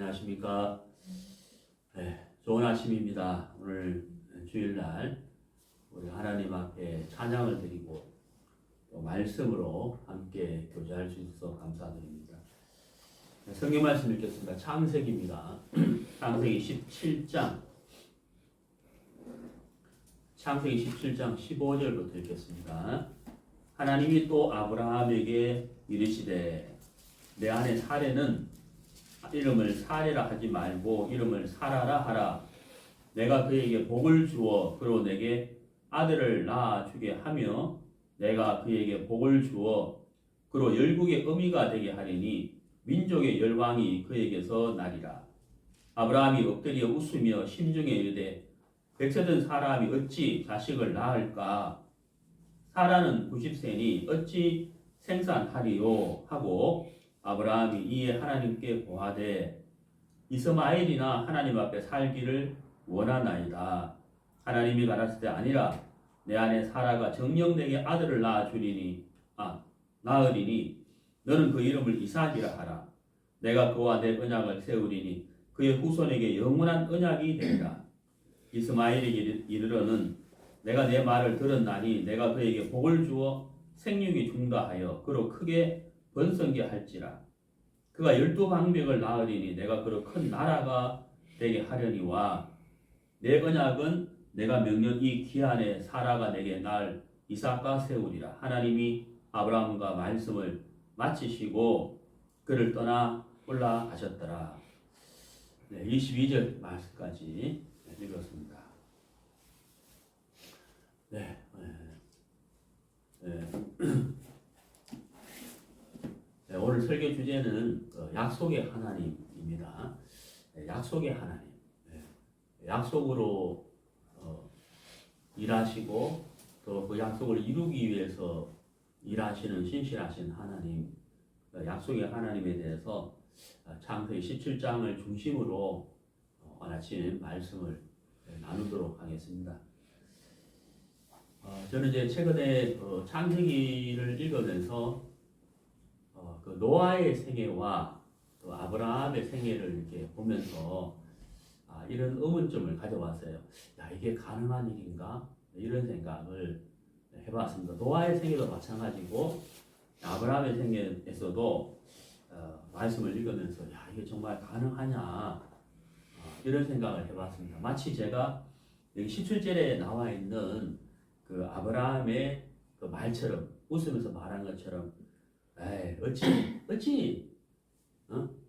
안녕하십니까. 네, 좋은 아침입니다. 오늘 주일날 우리 하나님 앞에 찬양을 드리고 또 말씀으로 함께 교제할 수 있어서 감사드립니다. 성경 말씀 읽겠습니다. 창세기입니다. 창세기 17장 15절부터 읽겠습니다. 하나님이 또 아브라함에게 이르시되 내 아내 사레는 이름을 사레라 하지 말고 이름을 사라라 하라. 내가 그에게 복을 주어 그로 내게 아들을 낳아주게 하며 내가 그에게 복을 주어 그로 열국의 어미가 되게 하리니 민족의 열왕이 그에게서 나리라. 아브라함이 엎드려 웃으며 심중에 이르되 백세된 사람이 어찌 자식을 낳을까? 사라는 90세니 어찌 생산하리요? 하고 아브라함이 이에 하나님께 고하되 이스마엘이나 하나님 앞에 살기를 원하나이다. 하나님이 가라사대 때 아니라 내 아내 사라가 정녕 내게 아들을 낳으리니 너는 그 이름을 이삭이라 하라. 내가 그와 내 언약을 세우리니 그의 후손에게 영원한 언약이 되리라. 이스마엘에게 이르러는 내가 내 말을 들었나니 내가 그에게 복을 주어 생육이 중다하여 그로 크게 번성게 할지라. 그가 12방백을 낳으리니 내가 그로 큰 나라가 되게 하려니와 내 언약은 내가 명령 이 기한에 사라가 내게 낳을 이삭과 세우리라. 하나님이 아브라함과 말씀을 마치시고 그를 떠나 올라가셨더라. 22절 말씀까지 읽었습니다. 오늘 설교 주제는 약속의 하나님입니다. 약속의 하나님. 약속으로 일하시고 또 그 약속을 이루기 위해서 일하시는 신실하신 하나님, 약속의 하나님에 대해서 창세기 17장을 중심으로 오늘 아침 말씀을 나누도록 하겠습니다. 저는 이제 최근에 창세기를 읽으면서 그 노아의 생애와 또 아브라함의 생애를 이렇게 보면서 이런 의문점을 가져왔어요. 야, 이게 가능한 일인가? 이런 생각을 해봤습니다. 노아의 생애도 마찬가지고 아브라함의 생애에서도 말씀을 읽으면서 야, 이게 정말 가능하냐? 이런 생각을 해봤습니다. 마치 제가 여기 17절에 나와 있는 그 아브라함의 그 말처럼 웃으면서 말한 것처럼 어찌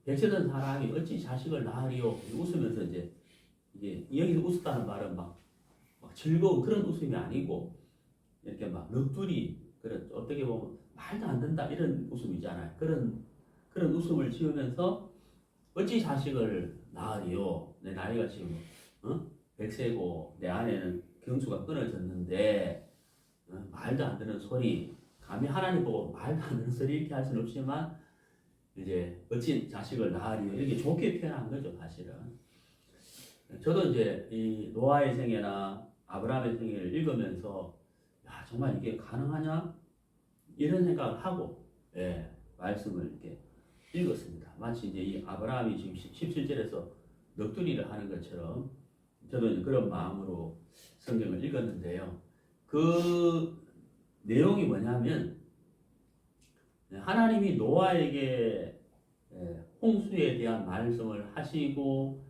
백세된 사람이 어찌 자식을 낳으리요? 웃으면서 이게 여기서 웃었다는 말은 막 즐거운 그런 웃음이 아니고 이렇게 막 넋두리 그런 어떻게 보면 말도 안 된다 이런 웃음이잖아요. 그런 웃음을 지으면서 어찌 자식을 낳으리요? 내 나이가 지금 100세고 내 아내는 경수가 끊어졌는데 말도 안 되는 소리, 감히 하나님 보고 말도 안 되는 소리 이렇게 할 수는 없지만 이제 어찌 자식을 낳으리요? 이렇게 좋게 표현한 거죠, 사실은. 저도 이제 이 노아의 생애나 아브라함의 생애를 읽으면서 야, 정말 이게 가능하냐? 이런 생각을 하고 말씀을 이렇게 읽었습니다. 마치 이제 이 아브라함이 지금 17절에서 넋두리를 하는 것처럼 저도 그런 마음으로 성경을 읽었는데요. 그 내용이 뭐냐면 하나님이 노아에게 홍수에 대한 말씀을 하시고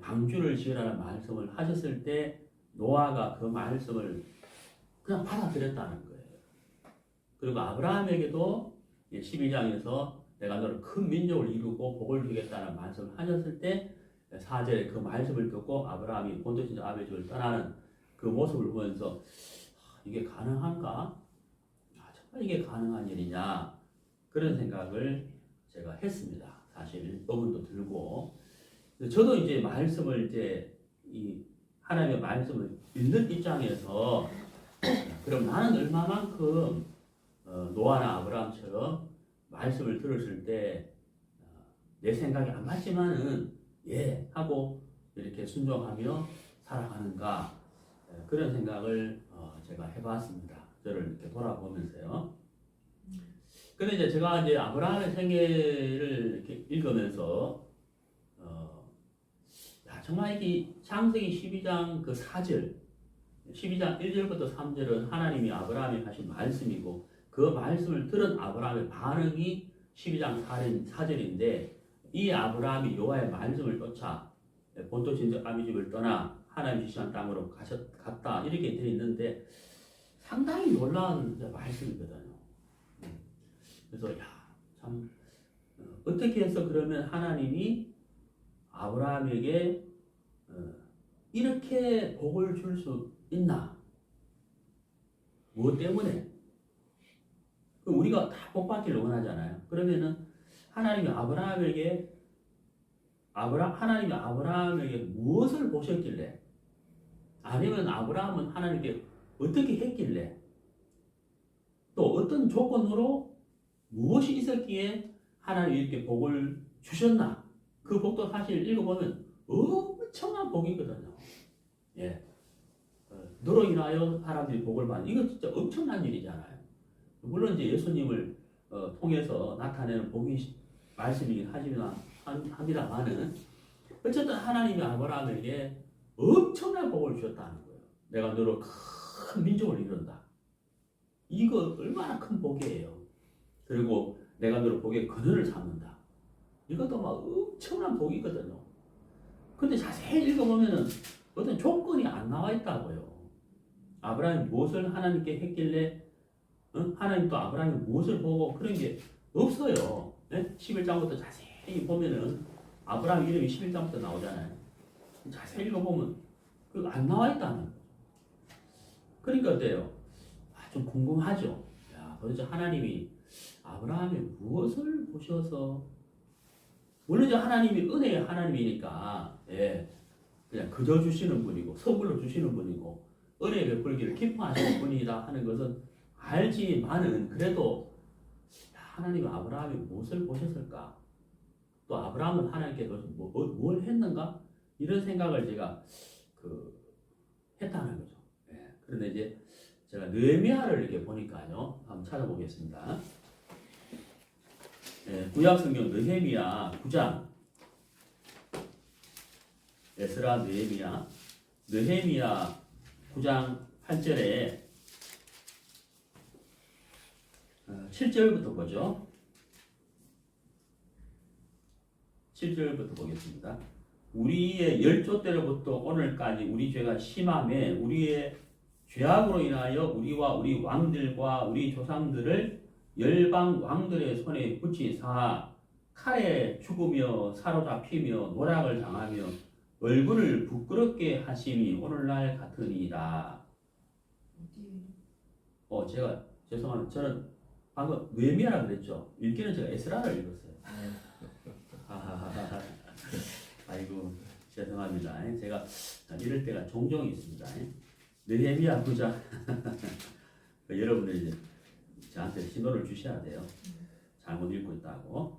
방주를 지으라는 말씀을 하셨을 때 노아가 그 말씀을 그냥 받아들였다는 거예요. 그리고 아브라함에게도 12장에서 내가 너를 큰 민족을 이루고 복을 주겠다는 말씀을 하셨을 때 4절에 그 말씀을 듣고 아브라함이 본토신 아베집을 떠나는 그 모습을 보면서 이게 가능한가? 정말 이게 가능한 일이냐? 그런 생각을 제가 했습니다. 사실 의문도 들고 저도 이제 말씀을 이 하나님의 말씀을 읽는 입장에서 그럼 나는 얼마만큼 노아나 아브라함처럼 말씀을 들었을 때 내 생각이 안 맞지만은 하고 이렇게 순종하며 살아가는가 그런 생각을 제가 해봤습니다. 저를 이렇게 돌아보면서요. 근데 이제 제가 아브라함의 생애를 이렇게 읽으면서 정말 이 창세기 12장 그 4절, 12장 1절부터 3절은 하나님이 아브라함에 하신 말씀이고 그 말씀을 들은 아브라함의 반응이 12장 4절인데 이 아브라함이 여호와의 말씀을 쫓아 본토 친척 아비 집을 떠나 하나님 지시한 땅으로 갔다 이렇게 되어 있는데 상당히 놀라운 말씀이거든요. 그래서 참 어떻게 해서 그러면 하나님이 아브라함에게 이렇게 복을 줄 수 있나? 무엇 때문에? 우리가 다 복 받기를 원하잖아요. 그러면은 하나님이 아브라함에게 무엇을 보셨길래? 아니면 아브라함은 하나님께 어떻게 했길래? 또 어떤 조건으로 무엇이 있었기에 하나님이 이렇게 복을 주셨나? 그 복도 사실 읽어보면 엄청난 복이거든요. 예. 너로 인하여 사람들이 복을 받는 이거 진짜 엄청난 일이잖아요. 물론 이제 예수님을 통해서 나타내는 복이 말씀이긴 합니다만은 어쨌든 하나님이 아브라함에게 엄청난 복을 주셨다는 거예요. 내가 너로 큰 민족을 이룬다. 이거 얼마나 큰 복이에요. 그리고 내가 너로 복의 근원을 삼는다. 이것도 막 엄청난 복이거든요. 근데 자세히 읽어보면은 어떤 조건이 안 나와 있다고요. 아브라함이 무엇을 하나님께 했길래 하나님 또 아브라함이 무엇을 보고 그런 게 없어요. 네? 11장부터 자세히 보면은 아브라함 이름이 11장부터 나오잖아요. 자세히 읽어보면 그거 안 나와 있다는 거죠. 그러니까 어때요? 좀 궁금하죠. 도대체 하나님이 아브라함이 무엇을 보셔서 물론 이제 하나님이 은혜의 하나님이니까 그냥 그저 주시는 분이고 선물로 주시는 분이고 은혜 베풀기를 기뻐하시는 분이다 하는 것은 알지만은 그래도 하나님이 아브라함이 무엇을 보셨을까? 또 아브라함은 하나님께 뭘 했는가? 이런 생각을 제가 했다는 거죠. 그런데 이제 제가 느헤미야를 이렇게 보니까요. 한번 찾아보겠습니다. 구약성경 느헤미야 9장 에스라 느헤미야 9장 8절에 7절부터 보죠. 7절부터 보겠습니다. 우리의 열조 때로부터 오늘까지 우리 죄가 심함에 우리의 죄악으로 인하여 우리와 우리 왕들과 우리 조상들을 열방 왕들의 손에 붙이사 칼에 죽으며 사로잡히며 노략을 당하며 얼굴을 부끄럽게 하심이 오늘날 같으니이다. 제가 죄송합니다. 저는 방금 느헤미야라 그랬죠. 읽기는 제가 에스라를 읽었어요. 아이고 죄송합니다. 제가 이럴 때가 종종 있습니다. 느헤미야 9장 여러분들 이제 저한테 신호를 주셔야 돼요. 잘못 읽고 있다고.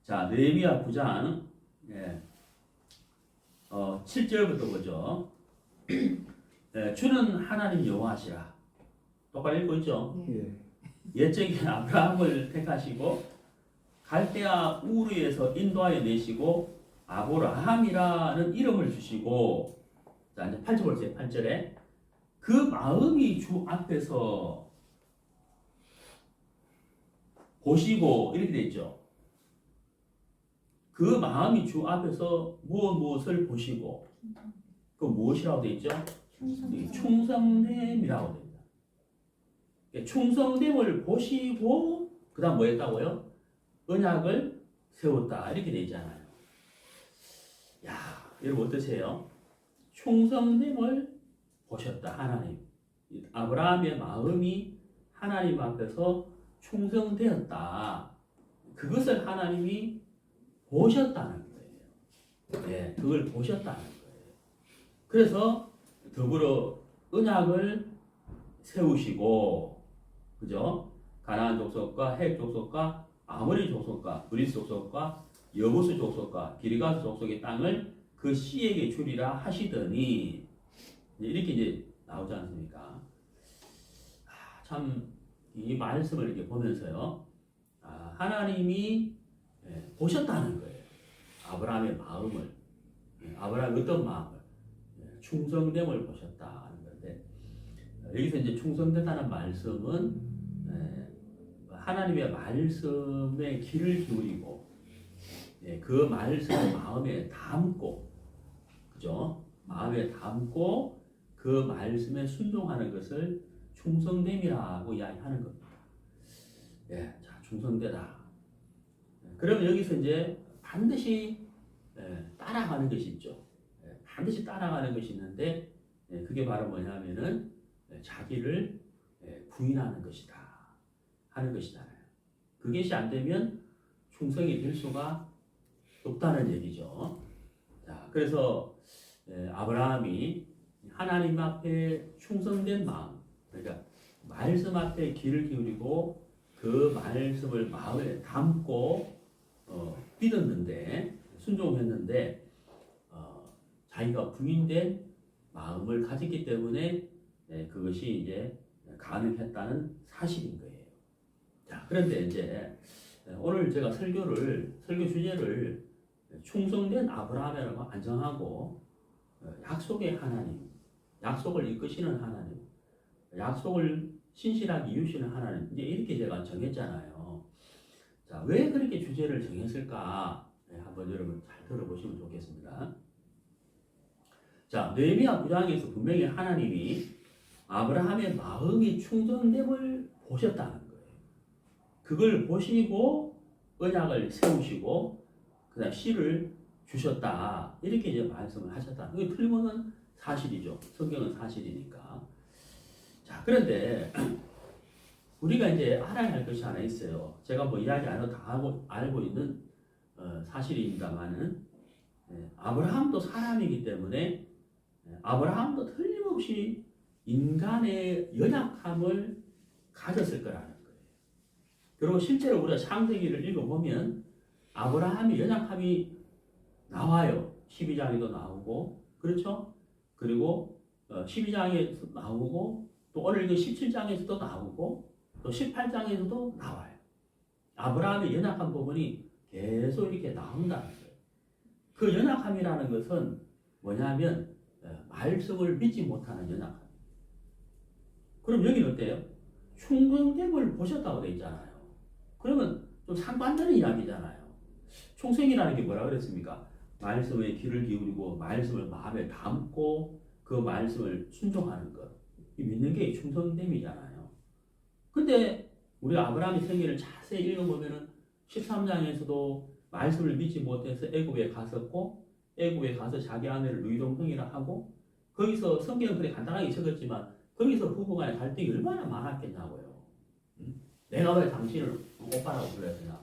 자, 느헤미야 9장 7절부터 보죠. 주는 하나님 여호와시라. 똑바로 읽고 있죠? 옛적에 아브라함을 택하시고 갈대아 우르에서 인도하여 내시고 아브라함이라는 이름을 주시고 자 이제 8절 보세요. 8절에 그 마음이 주 앞에서 보시고 이렇게 돼 있죠. 그 마음이 주 앞에서 무엇을 보시고 그 무엇이라고 돼 있죠? 충성됨이라고 됩니다. 충성됨을 보시고 그 다음 뭐 했다고요? 언약을 세웠다 이렇게 돼 있잖아요. 여러분 어떠세요? 충성됨을 보셨다 하나님. 아브라함의 마음이 하나님 앞에서 충성되었다. 그것을 하나님이 보셨다는 거예요. 그걸 보셨다는 거예요. 그래서 더불어 언약을 세우시고, 그죠? 가나안 족속과 헷 족속과 아모리 족속과 브리스 족속과 여부스 족속과 기르가스 족속의 땅을 그 씨에게 주리라 하시더니 이렇게 이제 나오지 않습니까? 참 이 말씀을 이렇게 보면서요, 하나님이 보셨다는 거예요. 아브라함의 마음을, 아브라함의 어떤 마음을, 충성됨을 보셨다는 건데, 여기서 이제 충성됐다는 말씀은 하나님의 말씀에 귀를 기울이고, 그 말씀을 마음에 담고, 그죠? 마음에 담고 그 말씀에 순종하는 것을 충성됨이라고 이야기하는 겁니다. 자, 충성되다. 그러면 여기서 이제 반드시 따라가는 것이 있죠. 반드시 따라가는 것이 있는데, 그게 바로 뭐냐면은 자기를 부인하는 것이다 하는 것이잖아요. 그것이 안 되면 충성이 될 수가 없다는 얘기죠. 자, 그래서 아브라함이 하나님 앞에 충성된 마음, 그러니까 말씀 앞에 귀를 기울이고 그 말씀을 마음에 담고 믿었는데, 순종했는데 자기가 부인된 마음을 가졌기 때문에 그것이 이제 가능했다는 사실인 거예요. 자, 그런데 이제 오늘 제가 설교 주제를 충성된 아브라함이라고 안정하고, 약속의 하나님, 약속을 이끄시는 하나님, 약속을 신실하게 이루시는 하나님, 이제 이렇게 제가 정했잖아요. 자, 왜 그렇게 주제를 정했을까? 한번 여러분 잘 들어보시면 좋겠습니다. 자, 느헤미야 9장에서 분명히 하나님이 아브라함의 마음이 충성됨을 보셨다는 거예요. 그걸 보시고 언약을 세우시고 그다음 씨를 주셨다, 이렇게 이제 말씀을 하셨다. 이거 틀림없는 사실이죠. 성경은 사실이니까. 자, 그런데 우리가 이제 알아야 할 것이 하나 있어요. 제가 뭐 이야기 안 해도 다 알고 있는 사실입니다만은, 아브라함도 사람이기 때문에 아브라함도 틀림없이 인간의 연약함을 가졌을 거라는 거예요. 그리고 실제로 우리가 창세기를 읽어보면 아브라함의 연약함이 나와요. 12장에도 나오고, 그렇죠? 그리고 12장에서 나오고, 또 오늘 이거 17장에서도 나오고, 또 18장에서도 나와요. 아브라함의 연약한 부분이 계속 이렇게 나온다는 거예요. 그 연약함이라는 것은 뭐냐면 말씀을 믿지 못하는 연약함. 그럼 여기는 어때요? 충성됨을 보셨다고 되어 있잖아요. 그러면 좀 상반되는 이야기잖아요. 충성이라는 게 뭐라 그랬습니까? 말씀에 귀를 기울이고 말씀을 마음에 담고 그 말씀을 순종하는 것. 이 믿는 게 충성됨이잖아요. 근데 우리가 아브라함의 생애를 자세히 읽어보면은 13장에서도 말씀을 믿지 못해서 애굽에 갔었고, 애굽에 가서 자기 아내를 누이동생이라 하고, 거기서 성경은 그렇게 간단하게 적었지만 거기서 부부간의 갈등이 얼마나 많았겠냐고요. 내가 왜 당신을 오빠라고 불러야 되나?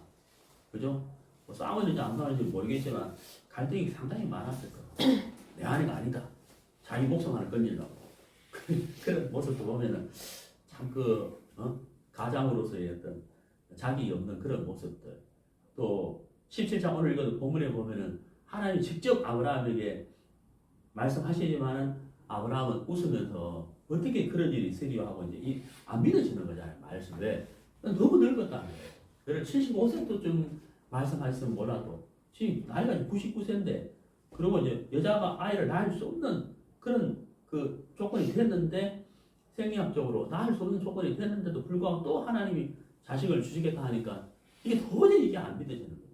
그죠? 뭐 싸우는지 안 싸우는지 모르겠지만 갈등이 상당히 많았을 거예요. 내 아내가 아니다. 자기 목숨 하나 건지려고. 그런 모습을 보면은 참 가장으로서의 어떤 자기 없는 그런 모습들. 또 17장 오늘 읽어도 본문에 보면은 하나님 직접 아브라함에게 말씀하시지만은 아브라함은 웃으면서 어떻게 그런 일이 있으리요 하고 이제 안 믿어지는 거잖아요. 말씀. 왜? 너무 늙었다는 거예요. 그래서 75세쯤 말씀하셨으면 몰라도 지금 나이가 99세인데, 그리고 이제 여자가 아이를 낳을 수 없는 그런 그 조건이 됐는데, 생리학적으로 낳을 수 없는 조건이 됐는데도 불구하고 또 하나님이 자식을 주시겠다 하니까 이게 도저히 이게 안 믿어지는 거예요.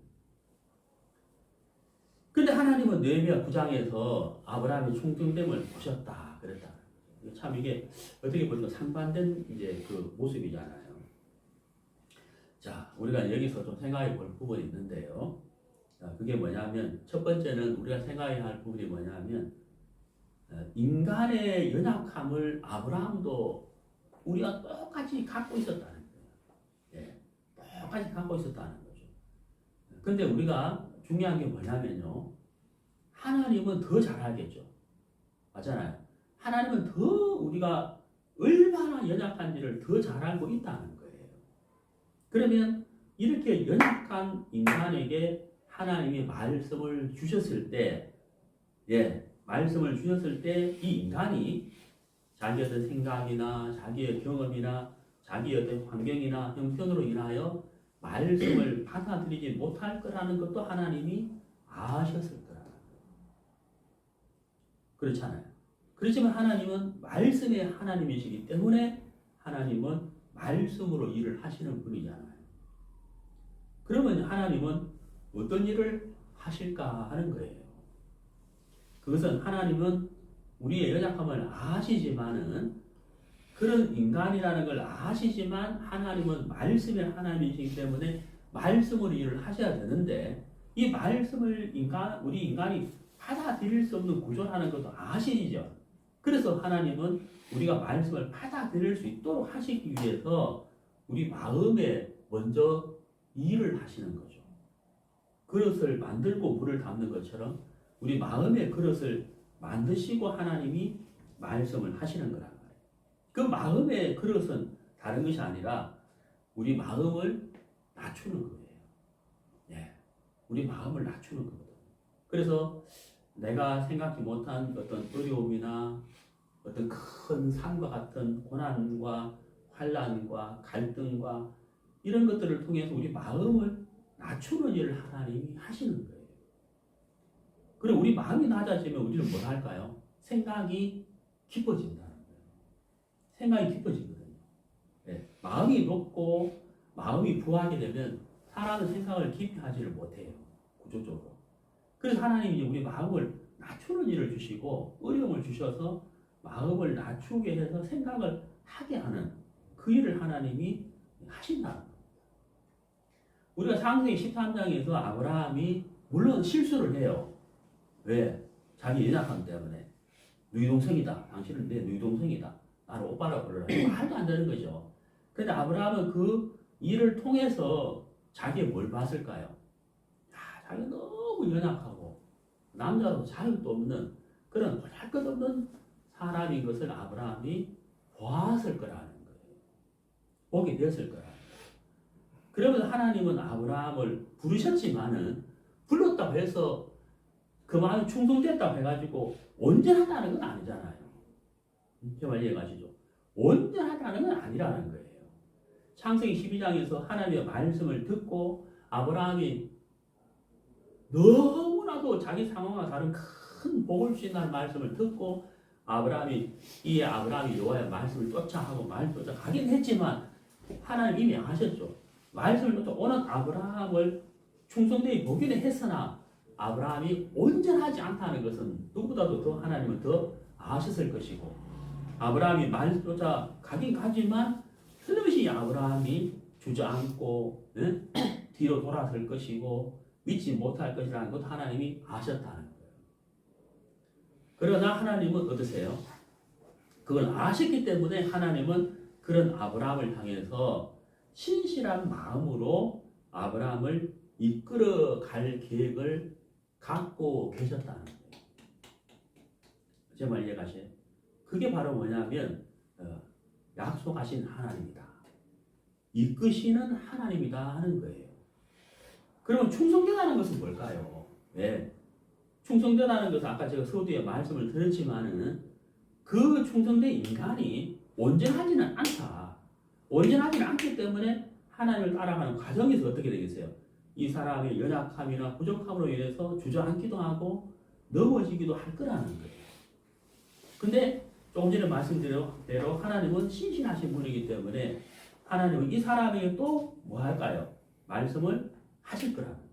근데 하나님은 느헤미야 9장에서 아브라함의 충성됨을 보셨다 그랬다. 참 이게 어떻게 보면 상반된 이제 그 모습이잖아요. 자, 우리가 여기서 좀 생각해 볼 부분이 있는데요. 자, 그게 뭐냐면, 첫 번째는 우리가 생각해야 할 부분이 뭐냐면, 인간의 연약함을 아브라함도 우리가 똑같이 갖고 있었다는 거예요. 똑같이 갖고 있었다는 거죠. 근데 우리가 중요한 게 뭐냐면요, 하나님은 더 잘 알겠죠. 맞잖아요. 하나님은 더 우리가 얼마나 연약한지를 더 잘 알고 있다는 거예요. 그러면 이렇게 연약한 인간에게 하나님이 말씀을 주셨을 때, 말씀을 주셨을 때 이 인간이 자기 어떤 생각이나 자기의 경험이나 자기의 어떤 환경이나 형편으로 인하여 말씀을 받아들이지 못할 거라는 것도 하나님이 아셨을 거라. 그렇잖아요. 그렇지만 하나님은 말씀의 하나님이시기 때문에 하나님은 말씀으로 일을 하시는 분이잖아요. 그러면 하나님은 어떤 일을 하실까 하는 거예요. 그것은 하나님은 우리의 연약함을 아시지만은 그런 인간이라는 걸 아시지만 하나님은 말씀의 하나님이시기 때문에 말씀으로 일을 하셔야 되는데 이 말씀을 우리 인간이 받아들일 수 없는 구조라는 것도 아시죠. 그래서 하나님은 우리가 말씀을 받아들일 수 있도록 하시기 위해서 우리 마음에 먼저 일을 하시는 거죠. 그릇을 만들고 물을 담는 것처럼 우리 마음의 그릇을 만드시고 하나님이 말씀을 하시는 거란 말이에요. 그 마음의 그릇은 다른 것이 아니라 우리 마음을 낮추는 거예요. 예, 우리 마음을 낮추는 거거든요. 그래서 내가 생각지 못한 어떤 어려움이나 어떤 큰 산과 같은 고난과 환난과 갈등과 이런 것들을 통해서 우리 마음을 낮추는 일을 하나님이 하시는 거예요. 그리고 우리 마음이 낮아지면 우리는 뭘 할까요? 생각이 깊어진다는 거예요. 생각이 깊어지거든요. 네. 마음이 높고 마음이 부하게 되면 사람은 생각을 깊이 하지를 못해요. 구조적으로. 그래서 하나님이 우리 마음을 낮추는 일을 주시고 어려움을 주셔서 마음을 낮추게 해서 생각을 하게 하는 그 일을 하나님이 하신다는 겁니다. 우리가 창세기 13장에서 아브라함이 물론 실수를 해요. 왜? 자기 연약함 때문에. 너희 동생이다. 당신은 내 너희 동생이다. 나를 오빠라고 부르라. 말도 안 되는 거죠. 그런데 아브라함은 그 일을 통해서 자기의 뭘 봤을까요? 자기가 너무 연약하고 남자도 자격도 없는 그런 보잘것없는 사람인 것을 아브라함이 보았을 거라는 거예요. 보게 됐을 거라는 거예요. 그러면서 하나님은 아브라함을 부르셨지만은 불렀다고 해서 그 마음이 충성됐다고 해가지고 온전하다는 건 아니잖아요. 제 말 이해가시죠? 온전하다는 건 아니라는 거예요. 창세기 12장에서 하나님의 말씀을 듣고 아브라함이 너무나도 자기 상황과 다른 큰 복을 주신다는 말씀을 듣고 아브라함이 여호와의 말씀을 쫓아하고 말을 쫓아가긴 했지만 하나님 이미 아셨죠. 말씀을 쫓아오는 아브라함을 충성되이 보기는 했으나 아브라함이 온전하지 않다는 것은 누구보다도 더 하나님은 더 아셨을 것이고 아브라함이 말씀 쫓아가긴 가지만 틀림없이 아브라함이 주저앉고 뒤로 돌아설 것이고 믿지 못할 것이라는 것도 하나님이 아셨다는 거예요. 그러나 하나님은 어떠세요? 그걸 아셨기 때문에 하나님은 그런 아브라함을 향해서 신실한 마음으로 아브라함을 이끌어 갈 계획을 갖고 계셨다는 거예요. 제 말 이해가세요? 그게 바로 뭐냐면 약속하신 하나님이다. 이끄시는 하나님이다 하는 거예요. 그러면 충성되다는 것은 뭘까요? 네. 충성되다는 것은 아까 제가 서두에 말씀을 드렸지만은 그 충성된 인간이 온전하지는 않다. 온전하지는 않기 때문에 하나님을 따라가는 과정에서 어떻게 되겠어요? 이 사람의 연약함이나 부족함으로 인해서 주저앉기도 하고 넘어지기도 할 거라는 거예요. 근데 조금 전에 말씀드린 대로 하나님은 신실하신 분이기 때문에 하나님은 이 사람에게 또 뭐 할까요? 말씀을 하실 거라는 거예요.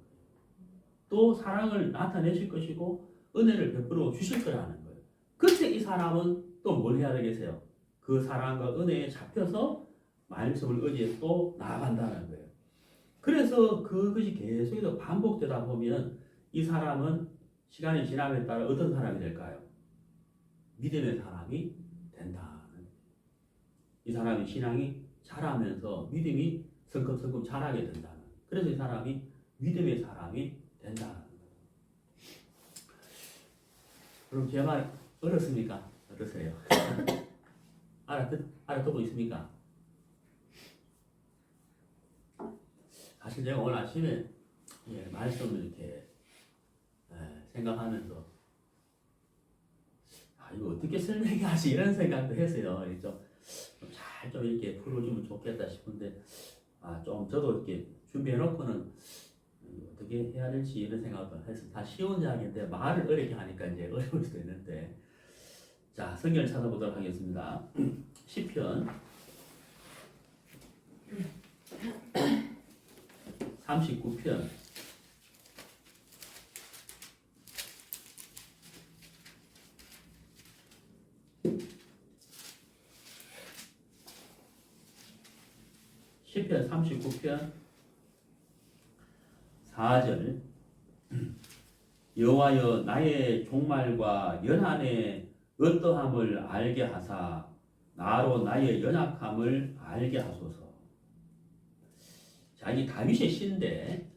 또 사랑을 나타내실 것이고 은혜를 베풀어 주실 거라는 거예요. 그때 이 사람은 또 뭘 해야 되겠어요? 그 사랑과 은혜에 잡혀서 말씀을 의지해 또 나아간다는 거예요. 그래서 그것이 계속해서 반복되다 보면 이 사람은 시간이 지남에 따라 어떤 사람이 될까요? 믿음의 사람이 된다는 거예요. 이 사람의 신앙이 자라면서 믿음이 성큼성큼 자라게 된다는 거예요. 그래서 이 사람이 믿음의 사람이 된다는 거예요. 그럼 제 말 어렵습니까? 어떠세요? 알아듣고 있습니까? 사실 제가 오늘 아침에 말씀을 이렇게 생각하면서 이거 어떻게 설명해야지 이런 생각도 했어요. 좀 이렇게 풀어주면 좋겠다 싶은데 좀 저도 이렇게 준비해놓고는 어떻게 해야 될지 이런 생각을 해서 다 쉬운 이야기인데 말을 어렵게 하니까 이제 어려울 수도 있는데 자 성경을 찾아보도록 하겠습니다. 시편 39편 39편 4절 여호와여 나의 종말과 연한의 어떠함을 알게 하사 나로 나의 연약함을 알게 하소서. 자, 이 다윗의 시인데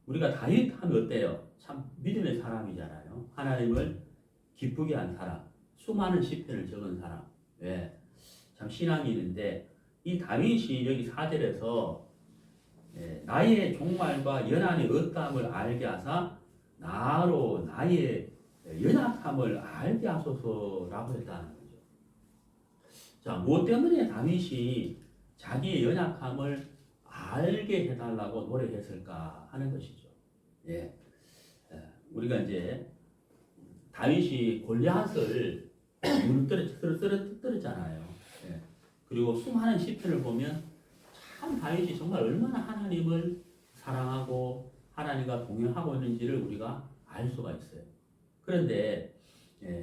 우리가 다윗 하면 어때요? 참 믿음의 사람이잖아요. 하나님을 기쁘게 한 사람, 수많은 시편을 적은 사람. 왜? 참 신앙이 있는데 이 다윗이 여기 4절에서 나의 종말과 연한의 어떠함을 알게 하사 나로 나의 연약함을 알게 하소서라고 했다는 거죠. 자, 무엇 때문에 다윗이 자기의 연약함을 알게 해달라고 노력했을까 하는 것이죠. 예. 우리가 이제 다윗이 골리앗을 무너뜨렸잖아요. 예. 그리고 수많은 시편을 보면 참 다윗이 정말 얼마나 하나님을 사랑하고 하나님과 동행하고 있는지를 우리가 알 수가 있어요. 그런데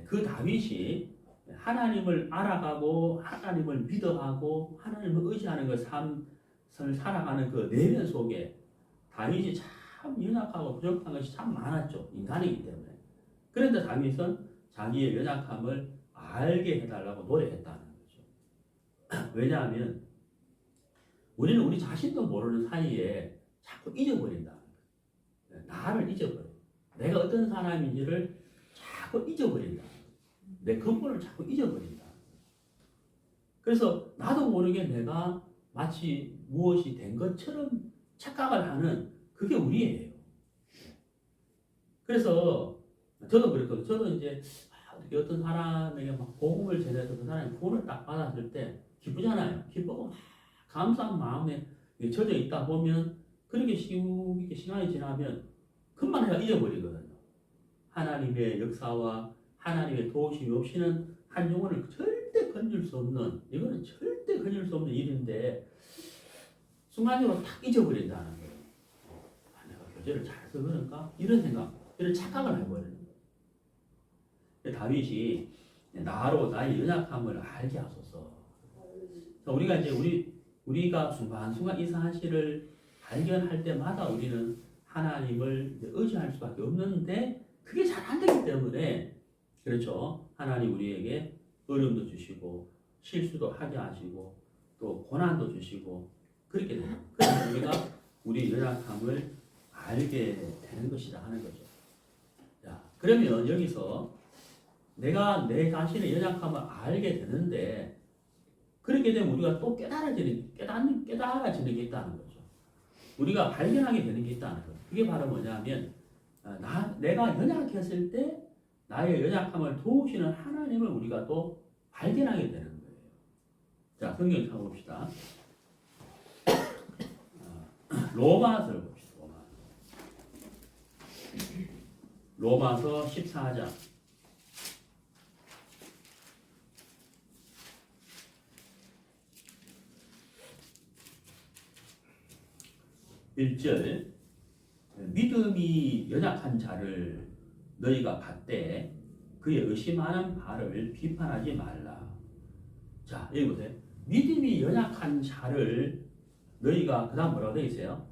그 다윗이 하나님을 알아가고 하나님을 믿어가고 하나님을 의지하는 그 삶을 살아가는 그 내면 속에 다윗이 참 연약하고 부족한 것이 참 많았죠. 인간이기 때문에. 그런데 다윗은 자기의 연약함을 알게 해달라고 노력했다는 거죠. 왜냐하면 우리는 우리 자신도 모르는 사이에 자꾸 잊어버린다는 거예요. 나를 잊어버려. 내가 어떤 사람인지를 자꾸 잊어버린다. 내 근본을 자꾸 잊어버린다. 그래서 나도 모르게 내가 마치 무엇이 된 것처럼 착각을 하는 그게 우리예요. 그래서 저도 그랬거든요. 저도 이제 어떤 사람에게 막 복음을 전해서 그 사람이 구원을 딱 받았을 때 기쁘잖아요. 기쁘고 막 감사한 마음에 젖어 있다 보면 그렇게 쉽게 시간이 지나면 금방 내가 잊어버리거든요. 하나님의 역사와 하나님의 도우심이 없이는 한 영혼을 절대 건질 수 없는, 이거는 절대 건질 수 없는 일인데 순간적으로 탁 잊어버린다는 거예요. 내가 교제를 잘해서 그런가? 이런 생각, 이런 착각을 해버리는 거예요. 다윗이 나로 나의 연약함을 알게 하소서. 우리가 이제 우리가 순간순간 이 사실을 발견할 때마다 우리는 하나님을 의지할 수밖에 없는데 그게 잘 안 되기 때문에 그렇죠. 하나님 우리에게 어려움도 주시고 실수도 하게 하시고 또 고난도 주시고 그렇게 돼요. 그래서 우리가 우리 연약함을 알게 되는 것이다 하는 거죠. 자, 그러면 여기서 내가 내 자신의 연약함을 알게 되는데 그렇게 되면 우리가 또 깨달아지는 게 있다는 거죠. 우리가 발견하게 되는 게 있다는 거예요. 그게 바로 뭐냐면 내가 연약했을 때 나의 연약함을 도우시는 하나님을 우리가 또 발견하게 되는 거예요. 자, 성경 찾아봅시다. 로마서를 봅시다. 로마서 14장 1절 믿음이 연약한 자를 너희가 받되 그의 의심하는 바를 비판하지 말라. 자, 여기 보세요. 믿음이 연약한 자를 너희가 그 다음 뭐라고 되어 있어요?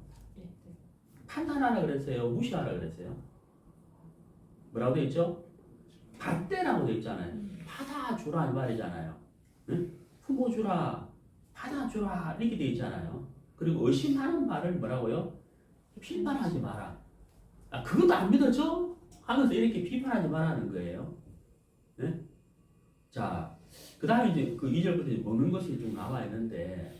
판단하라 그랬어요? 무시하라 그랬어요? 뭐라고 되어 있죠? 받되라고 되어 있잖아요. 받아주라 이 말이잖아요. 응? 품어주라, 받아주라 이렇게 되어 있잖아요. 그리고 의심하는 바를 뭐라고요? 비판하지 마라. 그것도 안 믿어져? 하면서 이렇게 비판하지 말라는 거예요. 네? 자, 그 다음에 이제 그 2절부터 먹는 것이 좀 나와 있는데,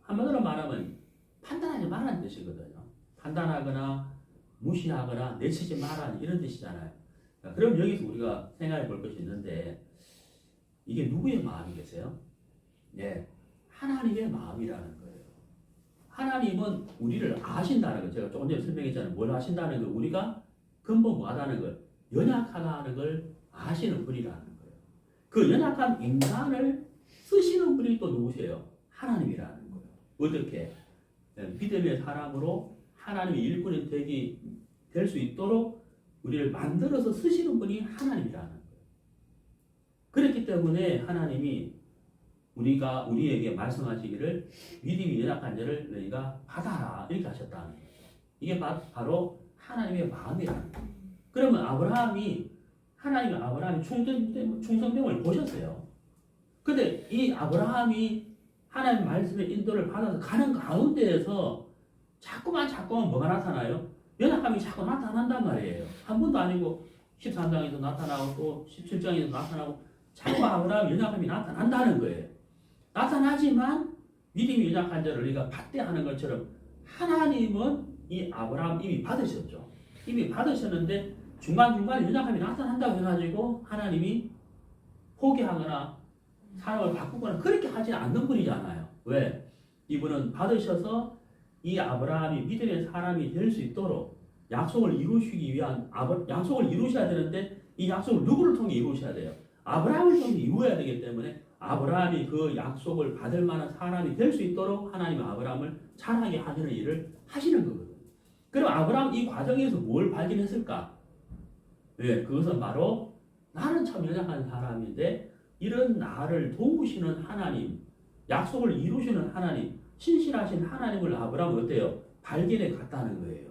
한마디로 말하면 판단하지 말라는 뜻이거든요. 판단하거나 무시하거나 내치지 말라는 이런 뜻이잖아요. 자, 그럼 여기서 우리가 생각해 볼 것이 있는데, 이게 누구의 마음이겠어요? 네. 하나님의 마음이라는 거예요. 하나님은 우리를 아신다는 거. 제가 조금 전에 설명했잖아요. 뭘 아신다는 걸. 우리가 근본 뭐하다는 걸. 연약하다는 걸 아시는 분이라는 거예요. 그 연약한 인간을 쓰시는 분이 또 누구세요? 하나님이라는 거예요. 어떻게? 믿음의 사람으로 하나님의 일꾼이 될 수 있도록 우리를 만들어서 쓰시는 분이 하나님이라는 거예요. 그렇기 때문에 하나님이 우리에게 말씀하시기를 믿음이 연약한 자를 너희가 받아라 이렇게 하셨다는 거예요. 이게 바로 하나님의 마음이라는 거예요. 그러면 아브라함이 충성됨을 보셨어요. 근데 이 아브라함이 하나님 말씀의 인도를 받아서 가는 가운데에서 자꾸만 뭐가 나타나요? 연약함이 자꾸 나타난단 말이에요. 한 번도 아니고 13장에서 나타나고 또 17장에서 나타나고 자꾸 아브라함 연약함이 나타난다는 거예요. 나타나지만 믿음이 연약한 자를 우리가 받대하는 것처럼 하나님은 이 아브라함 이미 받으셨죠. 이미 받으셨는데 중간중간에 연약함이 나타난다고 해가지고 하나님이 포기하거나 사람을 바꾸거나 그렇게 하지 않는 분이잖아요. 왜? 이분은 받으셔서 이 아브라함이 믿음의 사람이 될 수 있도록 약속을 이루시기 위한 약속을 이루셔야 되는데 이 약속을 누구를 통해 이루셔야 돼요? 아브라함을 통해 이루어야 되기 때문에 아브라함이 그 약속을 받을 만한 사람이 될 수 있도록 하나님은 아브라함을 자라게 하시는 일을 하시는 거거든요. 그럼 아브라함 이 과정에서 뭘 발견했을까? 네, 그것은 바로 나는 참 연약한 사람인데 이런 나를 도우시는 하나님, 약속을 이루시는 하나님, 신실하신 하나님을 아브라함은 어때요? 발견해 갔다는 거예요.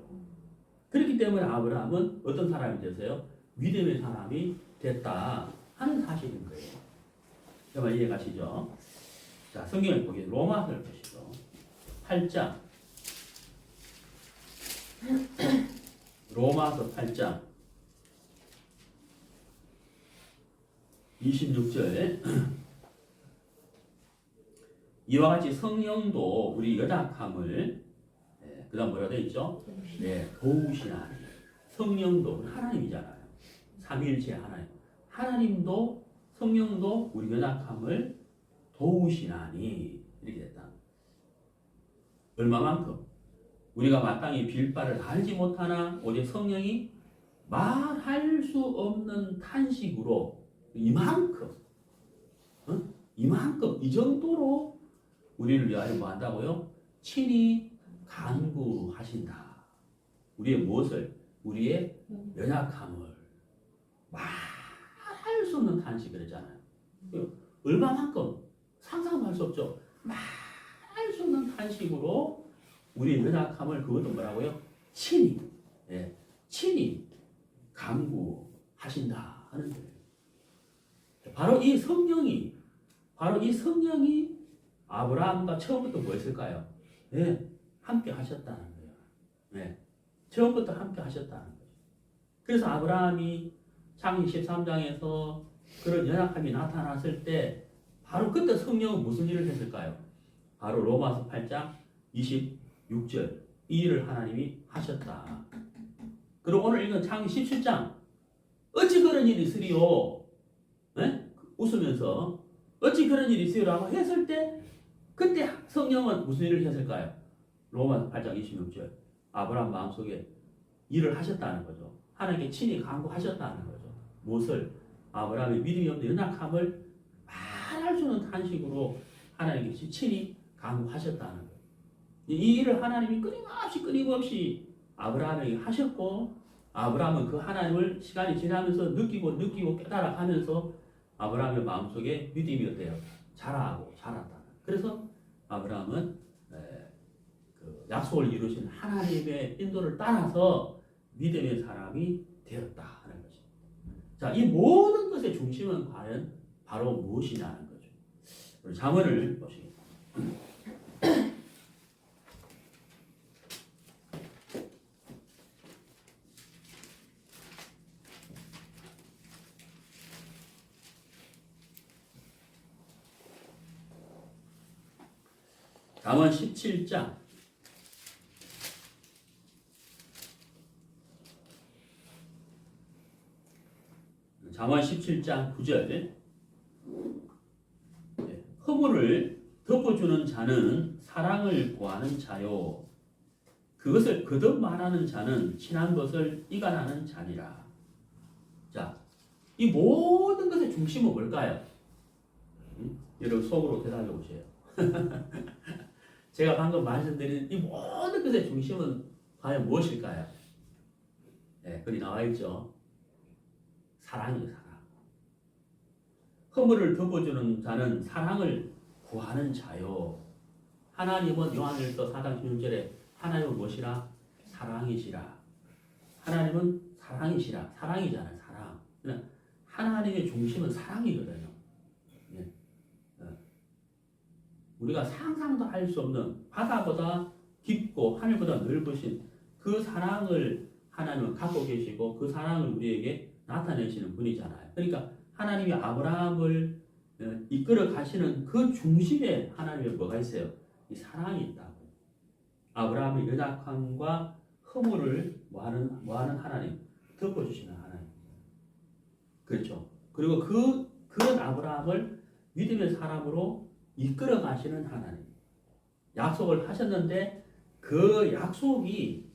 그렇기 때문에 아브라함은 어떤 사람이 됐어요? 믿음의 사람이 됐다 하는 사실인 거예요. 정말 이해가시죠? 자, 성경을 보게 로마서를 보시죠. 8장. 로마서 8장 26절. 이와 같이 성령도 우리 연약함을 그 다음 뭐라 되어 있죠? 네, 도우시나니. 성령도 하나님이잖아요. 삼위일체 하나님. 하나님도 성령도 우리 연약함을 도우시나니 이렇게 됐다. 얼마만큼? 우리가 마땅히 빌 바를 알지 못하나 오직 성령이 말할 수 없는 탄식으로 이만큼 이 정도로 우리를 위하여 뭐 한다고요? 친히 간구하신다. 우리의 무엇을? 우리의 연약함을 말할 수 없는 탄식 그랬잖아요. 얼마만큼? 상상할 수 없죠. 말할 수 없는 탄식으로 우리의 연약함을 그것도 뭐라고요? 친히 간구하신다 하는 거예요. 바로 이 성령이 아브라함과 처음부터 뭐 했을까요? 네, 함께 하셨다는 거예요. 네, 처음부터 함께 하셨다는 거예요. 그래서 아브라함이 창세기 13장에서 그런 연약함이 나타났을 때 바로 그때 성령은 무슨 일을 했을까요? 바로 로마서 8장 26절 이 일을 하나님이 하셨다. 그리고 오늘 읽은 창세기 17장 어찌 그런 일이 있으리요? 네? 웃으면서 어찌 그런 일이 있으리라고 했을 때 그때 성령은 무슨 일을 했을까요? 로마서 8장 26절 아브라함 마음속에 일을 하셨다는 거죠. 하나님께 친히 간구하셨다는 거죠. 무엇을? 아브라함의 믿음이 없는 연약함을 말할 수 없는 탄식으로 하나님께 친히 간구하셨다는 거예요. 이 일을 하나님이 끊임없이 아브라함에게 하셨고 아브라함은 그 하나님을 시간이 지나면서 느끼고 깨달아가면서 아브라함의 마음속에 믿음이 어때요? 자라고 자랐다. 그래서 아브라함은 그 약속을 이루신 하나님의 인도를 따라서 믿음의 사람이 되었다 하는 것입니다. 자, 이 모든 것의 중심은 과연 바로 무엇이냐는 거죠. 잠언을 보시겠습니다. 잠언 17장 9절 허물을 덮어주는 자는 사랑을 구하는 자요. 그것을 거듭 말하는 자는 친한 것을 이간하는 자니라. 자, 이 모든 것의 중심은 뭘까요? 여러분 속으로 대답해 보세요. 제가 방금 말씀드린 이 모든 것의 중심은 과연 무엇일까요? 네, 거기 나와 있죠. 사랑이에요, 사랑. 허물을 덮어주는 자는 사랑을 구하는 자요. 하나님은 요한일서 4장 16절에 하나님은 무엇이라? 사랑이시라. 하나님은 사랑이시라. 사랑이잖아요, 사랑. 하나님의 중심은 사랑이거든요. 네. 우리가 상상도 할 수 없는 바다보다 깊고 하늘보다 넓으신 그 사랑을 하나님은 갖고 계시고 그 사랑을 우리에게 나타내시는 분이잖아요. 그러니까 하나님이 아브라함을 이끌어 가시는 그 중심에 하나님의 뭐가 있어요? 이 사랑이 있다고. 아브라함의 연약함과 허물을 뭐하는 하나님? 덮어주시는 하나님. 그렇죠. 그리고 그런 아브라함을 믿음의 사람으로 이끌어 가시는 하나님. 약속을 하셨는데 그 약속이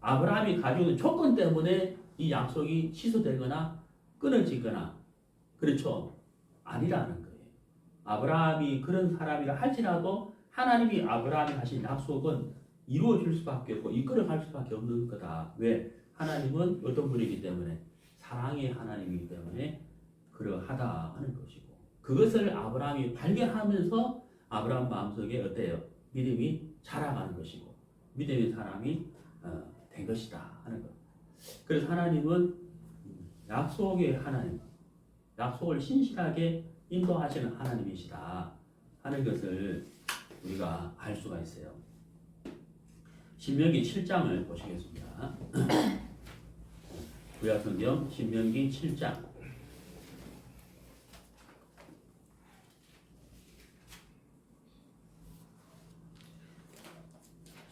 아브라함이 가지고 있는 조건 때문에 이 약속이 취소되거나 끊어지거나 그렇죠. 아니라는 거예요. 아브라함이 그런 사람이라 할지라도 하나님이 아브라함이 하신 약속은 이루어질 수밖에 없고 이끌어갈 수밖에 없는 거다. 왜? 하나님은 어떤 분이기 때문에 사랑의 하나님이기 때문에 그러하다 하는 것이고 그것을 아브라함이 발견하면서 아브라함 마음속에 어때요? 믿음이 자라가는 것이고 믿음의 사람이 된 것이다 하는 것. 그래서 하나님은 약속의 하나님, 약속을 신실하게 인도하시는 하나님이시다 하는 것을 우리가 알 수가 있어요. 신명기 7장을 보시겠습니다. 구약성경 신명기 7장.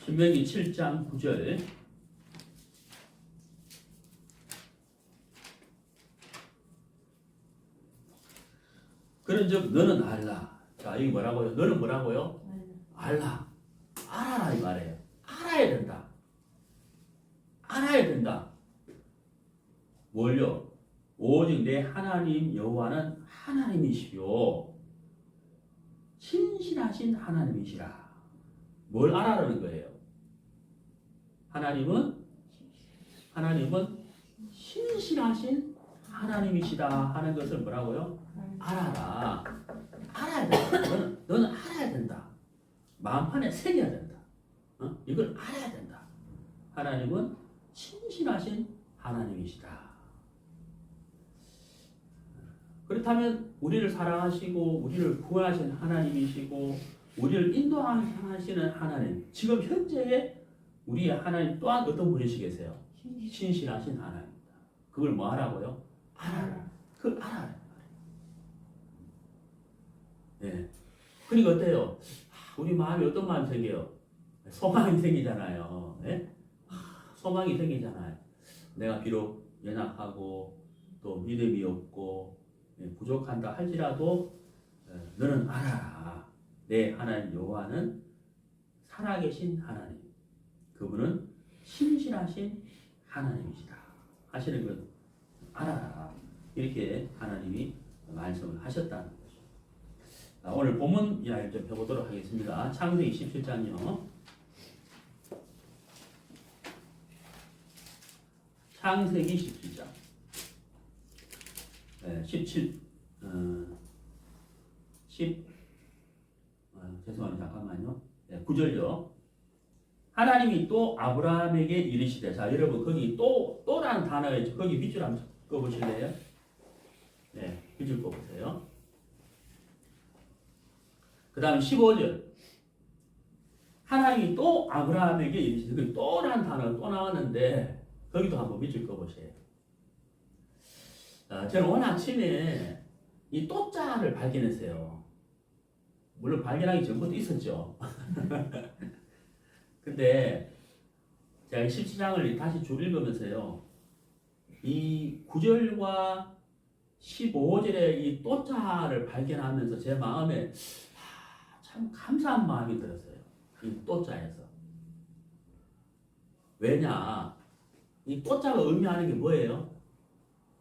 신명기 7장 9절. 그런즉 너는 알라. 자, 이게 뭐라고요? 너는 뭐라고요? 알라. 알아라 이 말이에요. 알아야 된다. 알아야 된다. 뭘요? 오직 내 하나님 여호와는 하나님이시요 신실하신 하나님이시라. 뭘 알아라는 거예요? 하나님은 신실하신 하나님이시다 하는 것을 뭐라고요? 알아라. 알아야 된다. 너는 알아야 된다. 마음판에 새겨야 된다. 이걸 알아야 된다. 하나님은 신실하신 하나님이시다. 그렇다면 우리를 사랑하시고 우리를 구원하신 하나님이시고 우리를 인도하시는 하나님, 지금 현재의 우리의 하나님 또한 어떤 분이시겠어요? 신실하신 하나님입니다. 그걸 뭐 하라고요? 알아라. 그걸 알아라. 네. 그러니까 어때요? 우리 마음이 어떤 마음이 생겨요? 소망이 생기잖아요. 네? 소망이 생기잖아요. 내가 비록 연약하고 또 믿음이 없고 부족한다 할지라도 너는 알아라. 내 하나님 여호와는 살아계신 하나님. 그분은 신실하신 하나님이시다. 하시는 것 알아라. 이렇게 하나님이 말씀을 하셨다는 거죠. 오늘 본문 이야기를 좀 해보도록 하겠습니다. 창세기 17장이요. 창세기 17장. 죄송합니다. 잠깐만요. 9절요. 하나님이 또 아브라함에게 이르시되, 자, 여러분, 거기 또라는 단어가 있죠. 거기 밑줄 한번 꺼보실래요? 네, 밑줄 꺼보세요. 그 다음 15절. 하나님이 또 아브라함에게 이르시되, 거기 또라는 단어가 또 나왔는데, 거기도 한번 밑줄 꺼보세요. 저는 오늘 아침에 이 또자를 발견했어요. 물론 발견하기 전부터 있었죠. 근데 제가 17장을 다시 쭉 읽으면서요. 이 9절과 15절의 이 또자를 발견하면서 제 마음에 참 감사한 마음이 들었어요. 이 또자에서. 왜냐? 이 또자가 의미하는 게 뭐예요?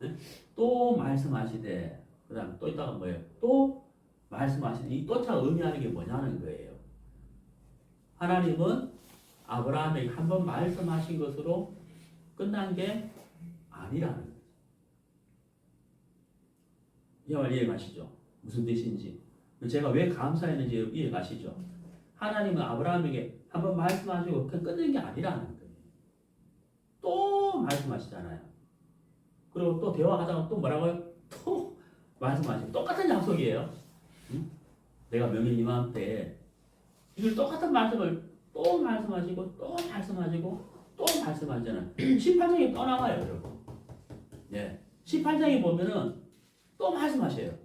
네? 또 말씀하시되, 그 다음 또 있다가 뭐예요? 또 말씀하시되, 이 또자가 의미하는 게 뭐냐는 거예요. 하나님은 아브라함에게 한 번 말씀하신 것으로 끝난 게 아니라는 거죠. 이 말 이해가시죠? 무슨 뜻인지. 제가 왜 감사했는지 이해가시죠? 하나님은 아브라함에게 한 번 말씀하시고 그냥 끝낸 게 아니라는 거예요. 또 말씀하시잖아요. 그리고 또 대화하다가 또 뭐라고요? 또 말씀하시고 똑같은 약속이에요. 응? 내가 명예님한테 이걸 똑같은 말씀을 또 말씀하시고 또 말씀하시고 또 말씀하잖아요. 18장에 또 나와요, 여러분. 네. 18장에 보면은 또 말씀하셔요.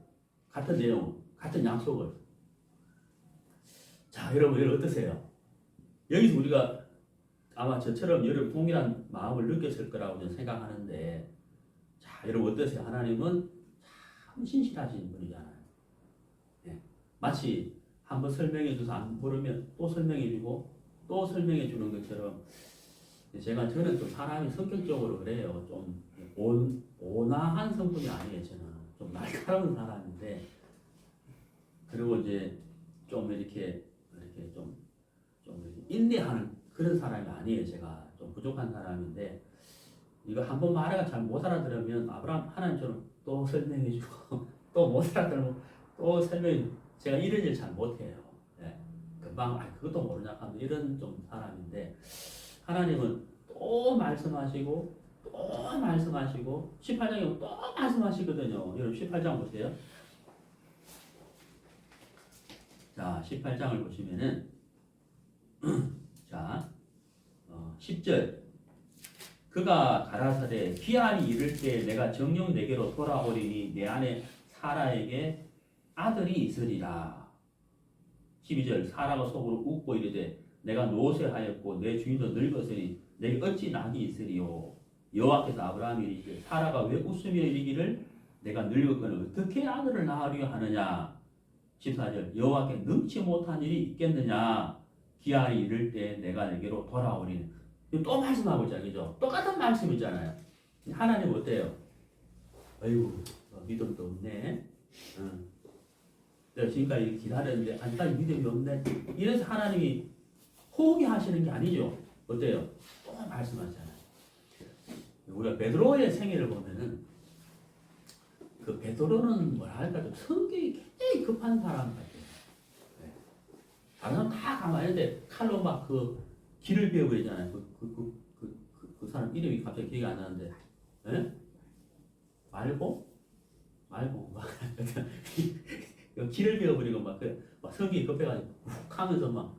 같은 내용, 같은 약속을. 자, 여러분 어떠세요? 여기서 우리가 아마 저처럼 여러분 동일한 마음을 느꼈을 거라고 저는 생각하는데, 자, 여러분 어떠세요? 하나님은 참 신실하신 분이잖아요. 네. 마치 한번 설명해 줘서 안 모르면 또 설명해 주고 또 설명해 주는 것처럼 저는 좀 사람이 성격적으로 그래요. 좀 온화한 성분이 아니에요. 저는 좀 날카로운 사람인데, 그리고 이제 좀 이렇게 좀 인내하는 그런 사람이 아니에요. 제가 좀 부족한 사람인데, 이거 한 번 말해가 잘 못 알아들으면 아브라함 하나님처럼 또 설명해 주고 또 못 알아들으면 또 설명해 주고, 제가 이런 일 잘 못해요. 네. 금방 그것도 모르냐 하면 이런 좀 사람인데, 하나님은 또 말씀하시고 또 말씀하시고 18장에 또 말씀하시거든요. 여러분 18장 보세요. 자, 18장을 보시면은 자, 10절 그가 가라사대 기한이 이를 때 내가 정녕 내게로 돌아오리니 내 안에 사라에게 아들이 있으리라. 12절 사라가 속으로 웃고 이르되 내가 노쇠하였고 내 주인도 늙었으니 내게 어찌 낙이 있으리요. 여호와께서 아브라함이 이르시되 사라가 왜 웃으며 이르기를 내가 늙었거늘 어떻게 아들을 낳으려 하느냐. 14절 여호와께 능치 못한 일이 있겠느냐. 기한이 이를 때 내가 내게로 돌아오리니. 또 말씀하고 있잖아요. 그죠? 똑같은 말씀이잖아요. 하나님 어때요? 아이고 믿음도 없네. 내가 지금까지 기다렸는데 아직까지 믿음이 없네. 이래서 하나님이 포기하시는 게 아니죠. 어때요? 또 말씀하잖아요. 우리가 베드로의 생애를 보면은 그 베드로는 뭐랄까 좀 성격이 굉장히 급한 사람 같아요. 네. 다른 사람 다 가만히 있는데 칼로 막 그 길을 배워버리잖아요. 그 사람 이름이 갑자기 기억이 안 나는데, 네? 말고 길을 배워버리고 막 성격이 급해가지고 훅 하면서 막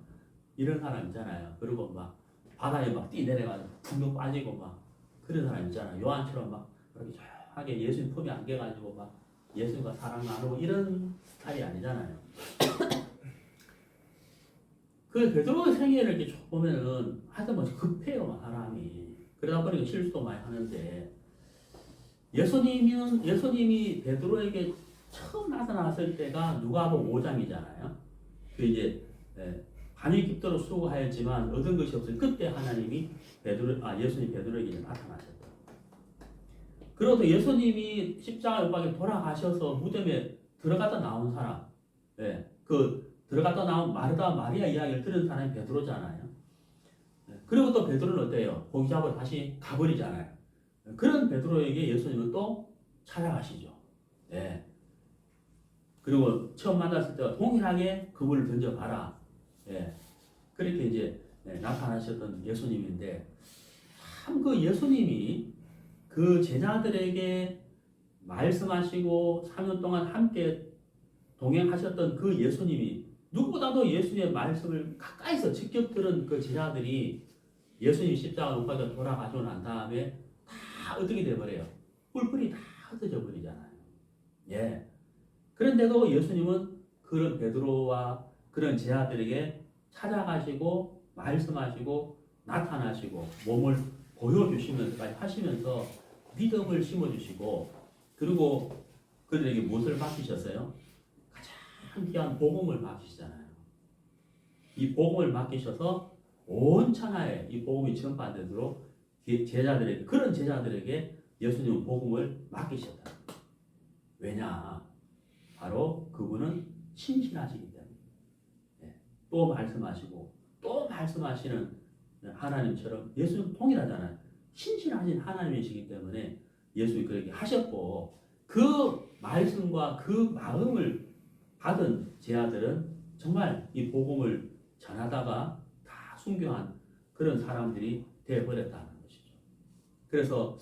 이런 사람 있잖아요. 그리고 막 바다에 막 뛰내려가지고 붕 빠지고 막 그런 사람 있잖아요. 요한처럼 막 그렇게 조용하게 예수님 품에 안겨가지고 막 예수님과 사랑 나누고 이런 스타일이 아니잖아요. 그 베드로의 생애를 이렇게 보면은 하여튼 뭐 급해요, 사람이. 그러다 보니까 실수도 많이 하는데, 예수님이 베드로에게 처음 나타났을 때가 누가복음 5장이잖아요. 그 이제 밤이 깊도록 수고하였지만 얻은 것이 없으니 그때 하나님이 예수님 베드로에게 나타나셨다. 그리고 또 예수님이 십자가 육박에 돌아가셔서 무덤에 들어갔다 나온 사람, 들어갔다 나온 마르다 마리아 이야기를 들은 사람이 베드로잖아요. 그리고 또 베드로는 어때요? 고기 잡으러 다시 가버리잖아요. 그런 베드로에게 예수님은 또 찾아가시죠. 네. 그리고 처음 만났을 때와 동일하게 그물을 던져봐라. 네. 그렇게 이제 나타나셨던 예수님인데, 참 그 예수님이 그 제자들에게 말씀하시고 3년 동안 함께 동행하셨던 그 예수님이 누구보다도 예수님의 말씀을 가까이서 직접 들은 그 제자들이 예수님 십자가 못 박혀 돌아가시고 난 다음에 다 어떻게 돼버려요? 뿔뿔이 다 흩어져 버리잖아요. 예. 그런데도 예수님은 그런 베드로와 그런 제자들에게 찾아가시고 말씀하시고 나타나시고 몸을 보여주시면서까지 하시면서 믿음을 심어주시고, 그리고 그들에게 무엇을 맡기셨어요? 가장 귀한 복음을 맡기시잖아요. 이 복음을 맡기셔서 온 천하에 이 복음이 전파되도록 제자들에게, 그런 제자들에게 예수님은 복음을 맡기셨다. 왜냐? 바로 그분은 신실하시기 때문에. 또 말씀하시고 또 말씀하시는 하나님처럼 예수님 통일하잖아요. 신실하신 하나님이시기 때문에 예수님이 그렇게 하셨고, 그 말씀과 그 마음을 받은 제자들은 정말 이 복음을 전하다가 다 순교한 그런 사람들이 되어버렸다는 것이죠. 그래서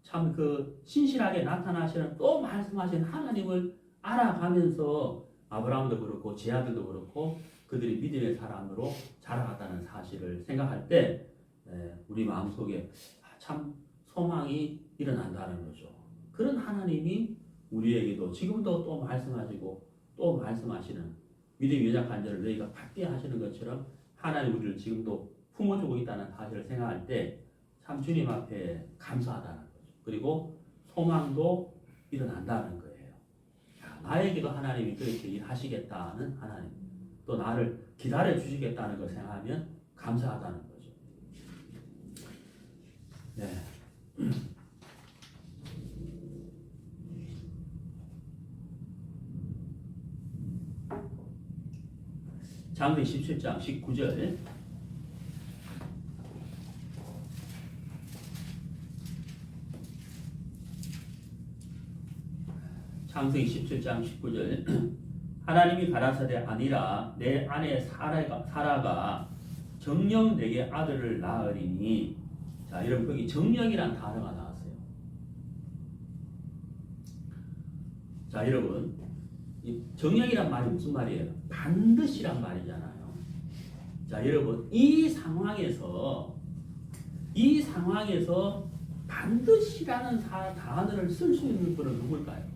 참 그 신실하게 나타나시는 또 말씀하시는 하나님을 알아가면서 아브라함도 그렇고 제자들도 그렇고 그들이 믿음의 사람으로 자라갔다는 사실을 생각할 때 우리 마음속에 참 소망이 일어난다는 거죠. 그런 하나님이 우리에게도 지금도 또 말씀하시고 또 말씀하시는, 믿음이 연약한 자를 너희가 받게 하시는 것처럼 하나님 우리를 지금도 품어주고 있다는 사실을 생각할 때 참 주님 앞에 감사하다는 거죠. 그리고 소망도 일어난다는 거예요. 나에게도 하나님이 그렇게 일하시겠다는 하나님, 또 나를 기다려 주시겠다는 걸 생각하면 감사하다는 거죠. 네. 창세기 17장 19절. 창세기 17장 19절. 하나님이 가라사대 아니라 내 아내 사라가 정녕 내게 아들을 낳으리니. 자, 여러분 거기 정녕이란 단어가 나왔어요. 자, 여러분 이 정녕이란 말이 무슨 말이에요? 반드시란 말이잖아요. 자, 여러분 이 상황에서 반드시라는 단어를 쓸 수 있는 분은 누굴까요?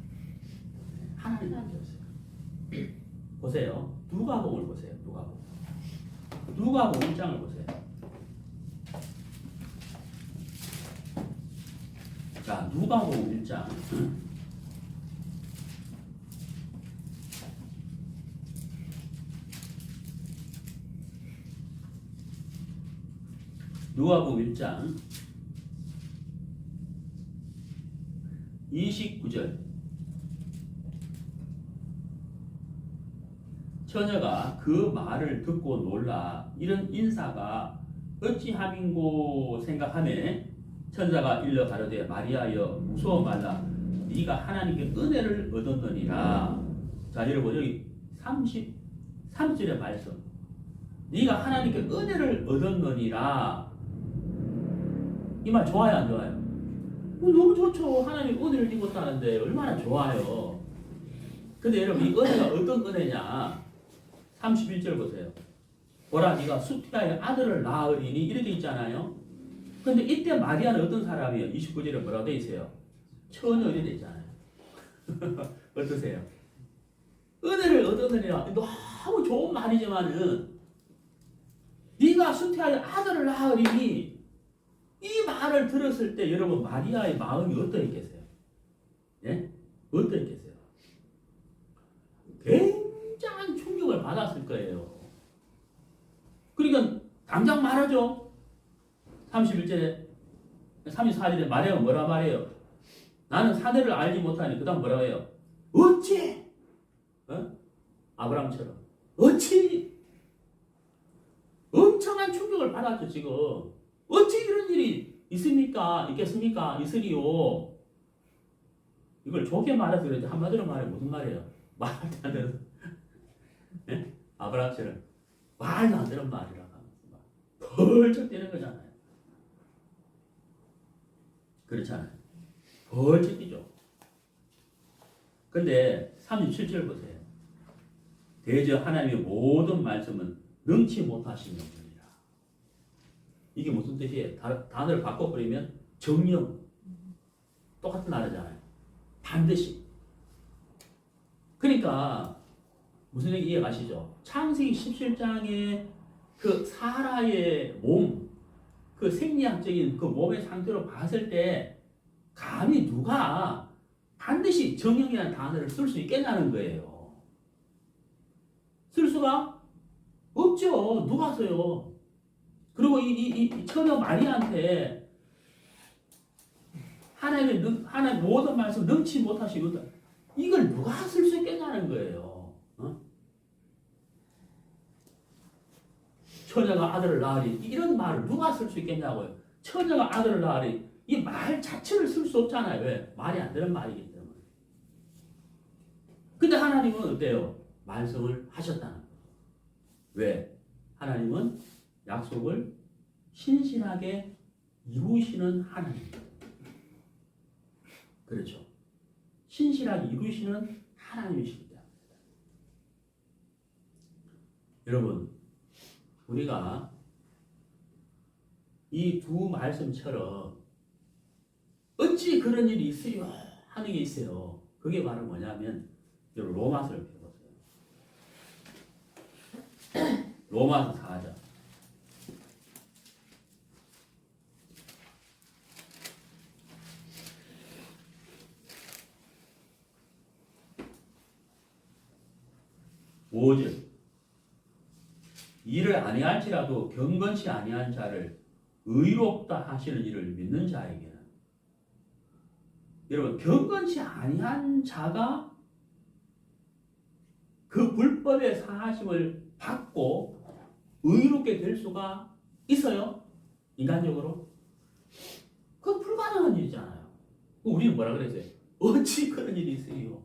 하나님이었어요. 보세요. 누가복음을 보세요. 누가복음 1장을 보세요. 자, 누가복음 1장. 누가복음 1장 29절. 처녀가 그 말을 듣고 놀라 이런 인사가 어찌함인고 생각하매 천사가 일러 가로되 마리아여 무서워 말라 네가 하나님께 은혜를 얻었느니라. 자, 여러분 여기 33절의 말씀, 네가 하나님께 은혜를 얻었느니라. 이 말 좋아요 안 좋아요? 너무 좋죠. 하나님 은혜를 입었다는데 얼마나 좋아요. 근데 여러분 이 은혜가 어떤 은혜냐? 31절 보세요. 보라 네가 수피아의 아들을 낳으리니 이렇게 있잖아요. 근데 이때 마리아는 어떤 사람이에요? 29절에 뭐라고 돼 있어요? 처녀 이렇게 돼 있잖아요. 어떠세요? 은혜를 얻었느니라. 너무 좋은 말이지만은 네가 수피아의 아들을 낳으리니, 이 말을 들었을 때 여러분 마리아의 마음이 어떠했겠어요? 예? 어떠했겠어요? 굉장한 충격을 받았을 거예요. 그러니까 당장 말하죠. 31절에 34절에 마리아가 뭐라 말해요? 나는 사내를 알지 못하니. 그 다음 뭐라고 해요? 어찌? 아브라함처럼 어찌? 엄청난 충격을 받았죠. 지금 어찌 이런 일이 있겠습니까? 있으리요. 이걸 좋게 말해서 그런지 한마디로 말해 무슨 말이에요? 말도 안 되는 네? 아브라함처럼 말도 안 되는 말이라고 하면서 벌쩍 뛰는 거잖아요. 그렇잖아요. 벌쩍 뛰죠. 근데 37절 보세요. 대저 하나님의 모든 말씀은 능치 못하신 영문이라. 이게 무슨 뜻이에요? 단어를 바꿔버리면 정령. 똑같은 단어잖아요. 반드시. 그러니까 무슨 얘기 이해가시죠? 창세기 17장에 그 사라의 몸, 그 생리학적인 그 몸의 상태로 봤을 때 감히 누가 반드시 정령이라는 단어를 쓸 수 있겠냐는 거예요. 쓸 수가 없죠. 누가 써요? 그리고 이 처녀 마리아한테 하나님의 모든 말씀 능치 못하시거든. 이걸 누가 쓸 수 있겠냐는 거예요. 어? 처녀가 아들을 낳으리. 이런 말을 누가 쓸 수 있겠냐고요. 처녀가 아들을 낳으리. 이 말 자체를 쓸 수 없잖아요. 왜? 말이 안 되는 말이기 때문에. 근데 하나님은 어때요? 말씀을 하셨다는 거예요. 왜? 하나님은 약속을 신실하게 이루시는 하나님입니다. 그렇죠. 신실하게 이루시는 하나님이시기 때문에. 여러분, 우리가 이 두 말씀처럼 어찌 그런 일이 있어요? 하는 게 있어요. 그게 바로 뭐냐면 여러분 로마서를 펴보세요. 로마서 4장. (5절) 이를 아니할지라도 경건치 아니한 자를 의롭다 하시는 이를 믿는 자에게는 여러분 경건치 아니한 자가 그 불법의 사하심을 받고 의롭게 될 수가 있어요? 인간적으로? 그건 불가능한 일이잖아요. 우리는 뭐라 그랬어요? 어찌 그런 일이 있어요?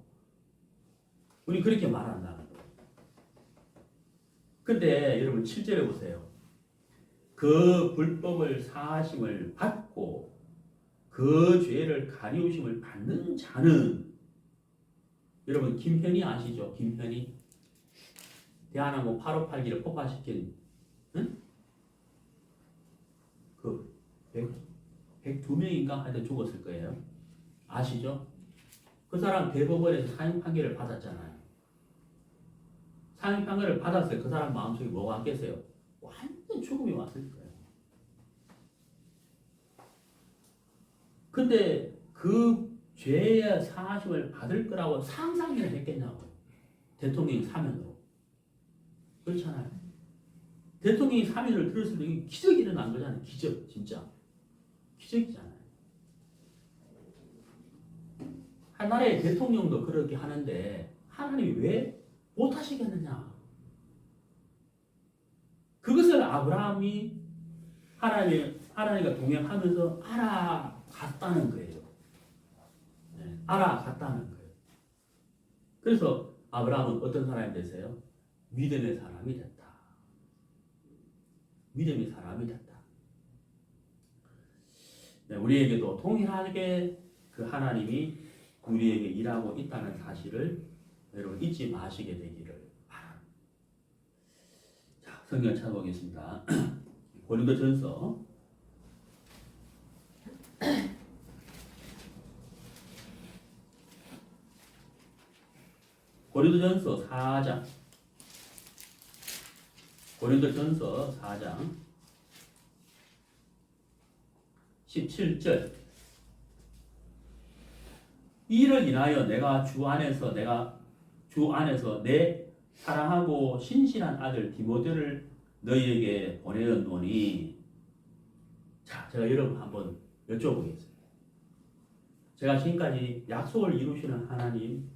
우리 그렇게 말한다는 거예요. 근데 여러분 7절에 보세요. 그 불법을 사하심을 받고 그 죄를 가리우심을 받는 자는 여러분 김현희 아시죠? 김현희 대한항공 8587기를 폭파시킨 응? 그 102명인가 하여튼 죽었을 거예요. 아시죠? 그 사람 대법원에서 사형 판결을 받았잖아요. 사형 판결을 받았어요. 그 사람 마음속에 뭐가 왔겠어요? 완전 죽음이 왔을 거예요. 근데 그 죄의 사하심을 받을 거라고 상상이나 했겠냐고요. 대통령이 사면으로. 그렇잖아요. 대통령이 사면을 들었을 때 기적이 일어난 거잖아요. 기적, 진짜. 기적이잖아요. 한 나라의 대통령도 그렇게 하는데 하나님이 왜 못하시겠느냐. 그것을 아브라함이 하나님과 동행하면서 알아갔다는 거예요. 네, 알아갔다는 거예요. 그래서 아브라함은 어떤 사람이 됐어요? 믿음의 사람이 됐다. 믿음의 사람이 됐다. 네, 우리에게도 동일하게 그 하나님이 우리에게 일하고 있다는 사실을 여러분 잊지 마시게 되기를 바랍니다. 자, 성경 찾아보겠습니다. 고린도전서 4장. 고린도전서 4장 17절. 이를 인하여 내가 주 안에서 내 사랑하고 신실한 아들 디모데를 너희에게 보내었노니. 자, 제가 여러분 한번 여쭤보겠습니다. 제가 지금까지 약속을 이루시는 하나님,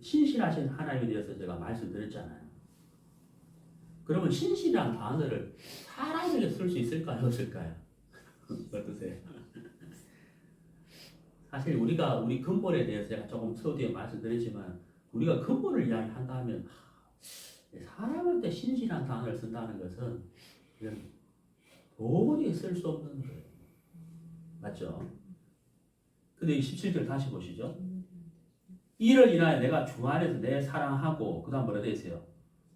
신실하신 하나님에 대해서 제가 말씀드렸잖아요. 그러면 신실한 단어를 사람에게 쓸 수 있을까요? 없을까요? 어떠세요? 사실 우리가 우리 근본에 대해서 제가 조금 서두에 말씀드렸지만 우리가 근본을 이야기한다면 사람한테 신실한 단어를 쓴다는 것은 도저히 쓸 수 없는 거예요. 맞죠? 근데 이 17절 다시 보시죠. 이를 인하여 내가 주 안에서 내 사랑하고 그 다음 뭐라 되어 있어요?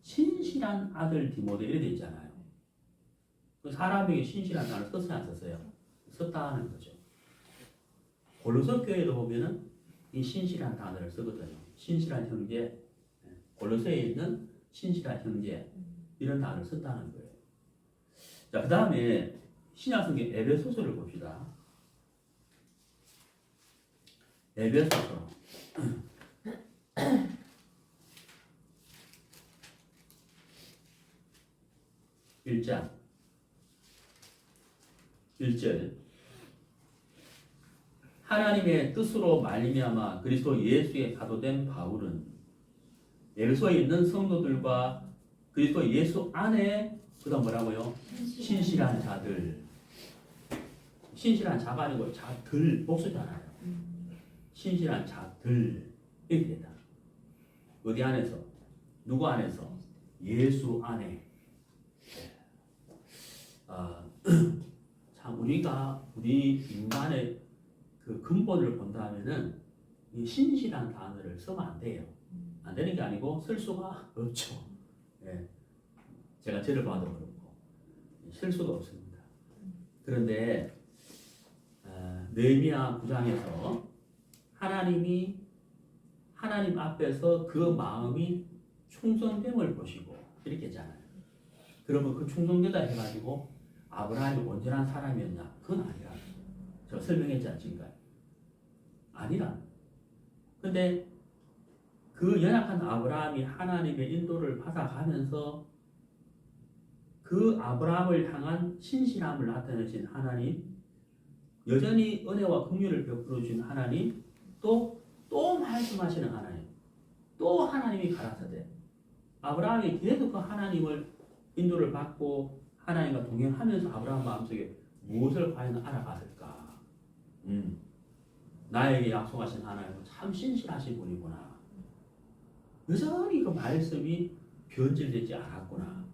신실한 아들 디모데 이렇게 되어 있잖아요. 그 사람에게 신실한 단어를 썼어요? 안 썼어요? 썼다는 거죠. 골로새 교회도 보면은 이 신실한 단어를 쓰거든요. 신실한 형제, 골로새에 있는 신실한 형제 이런 단어를 썼다는 거예요. 자, 그 다음에 신약성경 에베소서를 봅시다. 에베소서 1장 1절 하나님의 뜻으로 말미암아 그리스도 예수에 가도된 바울은 에베소에 있는 성도들과 그리스도 예수 안에 그다음 뭐라고요? 신실한 자들. 신실한 자가 아니고 자들 복수잖아요. 신실한 자들 이렇게 된다. 어디 안에서? 누구 안에서? 예수 안에. 참 우리 인간의 그 근본을 본다면은 이 신실한 단어를 쓰면 안 돼요. 안 되는 게 아니고 쓸 수가 없죠. 예. 제가 죄를 봐도 그렇고 쓸 수가 없습니다. 그런데 느헤미야 9장에서 하나님 앞에서 그 마음이 충성됨을 보시고 이렇게 했잖아요. 그러면 그 충성되다 해가지고 아브라함이 온전한 사람이었냐? 그건 아니라. 제가 설명했지 않습니까? 아니라. 근데 그 연약한 아브라함이 하나님의 인도를 받아가면서 그 아브라함을 향한 신실함을 나타내신 하나님, 여전히 은혜와 긍휼을 베풀어 주신 하나님, 또 말씀하시는 하나님, 또 하나님이 가라사대. 아브라함이 계속 그 하나님을 인도를 받고 하나님과 동행하면서 아브라함 마음속에 무엇을 과연 알아갔을까? 나에게 약속하신 하나님은 참 신실하신 분이구나. 여전히 그 말씀이 변질되지 않았구나.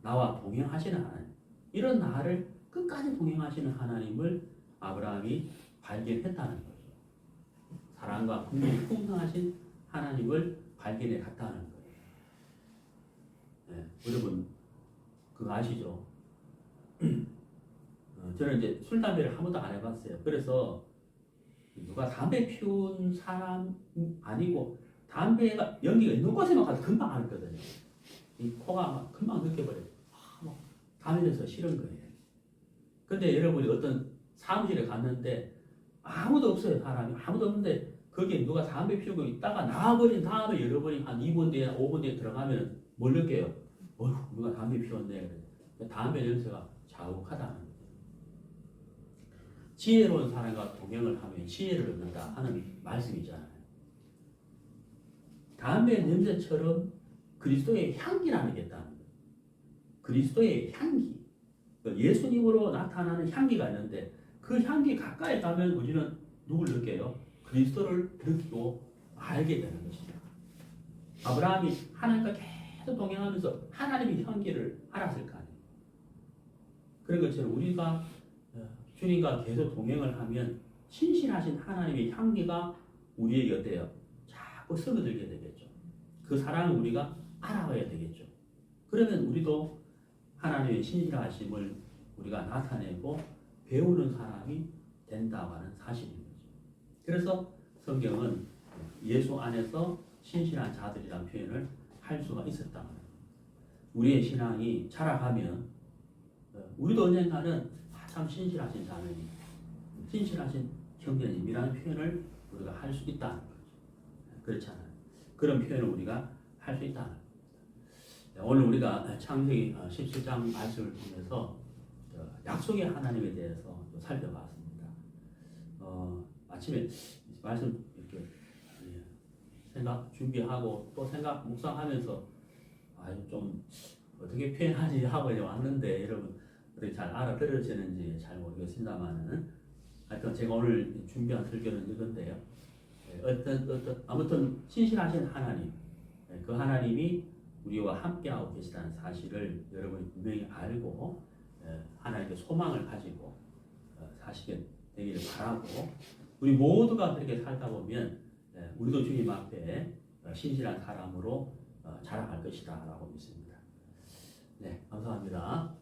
나와 동행하시는 하나님. 이런 나를 끝까지 동행하시는 하나님을 아브라함이 발견했다는 거죠. 사랑과 긍휼이 풍성하신 하나님을 발견해 갔다는 거예요. 네, 여러분 그거 아시죠? 저는 이제 술, 담배를 한 번도 안 해봤어요. 그래서 누가 담배 피운 사람 아니고 담배가 연기가 있는 곳에만 가도 금방 알거든요. 이 코가 막 금방 느껴버려요. 막 담배에서 싫은 거예요. 근데 여러분이 어떤 사무실에 갔는데 아무도 없어요. 사람이 아무도 없는데 거기에 누가 담배 피우고 있다가 나와버린 다음에 여러분이 한 2분 뒤에 5분 뒤에 들어가면 뭘 느껴요? 어휴 누가 담배 피웠네. 담배 냄새가 자욱하다는 거예요. 지혜로운 사람과 동행을 하면 지혜를 얻는다 하는 말씀이잖아요. 담배 냄새처럼 그리스도의 향기라는 게 있다는 거예요. 그리스도의 향기. 예수님으로 나타나는 향기가 있는데 그 향기 가까이 가면 우리는 누굴 느껴요? 그리스도를 느끼고 알게 되는 것입니다. 아브라함이 하나님과 계속 동행하면서 하나님의 향기를 알았을 거 아니에요. 그런 것처럼 우리가 주님과 계속 동행을 하면 신실하신 하나님의 향기가 우리에게 어때요? 자꾸 스며들게 되겠죠. 그 사랑을 우리가 알아봐야 되겠죠. 그러면 우리도 하나님의 신실하심을 우리가 나타내고 배우는 사람이 된다고 하는 사실인 거죠. 그래서 성경은 예수 안에서 신실한 자들이라는 표현을 할 수가 있었다는 거예요. 우리의 신앙이 자라가면 우리도 언젠가는 참 신실하신 자매님, 신실하신 형제님이라는 표현을 우리가 할 수 있다는 거죠. 그렇잖아요. 그런 표현을 우리가 할 수 있다는 겁니다. 오늘 우리가 창세기 17장 말씀을 통해서 약속의 하나님에 대해서 살펴봤습니다. 아침에 말씀 이렇게 생각 준비하고 또 생각 묵상하면서 좀 어떻게 표현하지 하고 이제 왔는데 여러분 어떻게 잘 알아들어지는지 잘 모르겠습니다만은 하여튼 제가 오늘 준비한 설교는 이건데요. 아무튼 신실하신 하나님, 그 하나님이 우리와 함께하고 계시다는 사실을 여러분이 분명히 알고 하나님께 소망을 가지고 사시게 되기를 바라고 우리 모두가 그렇게 살다 보면 우리도 주님 앞에 신실한 사람으로 자라갈 것이다 라고 믿습니다. 네, 감사합니다.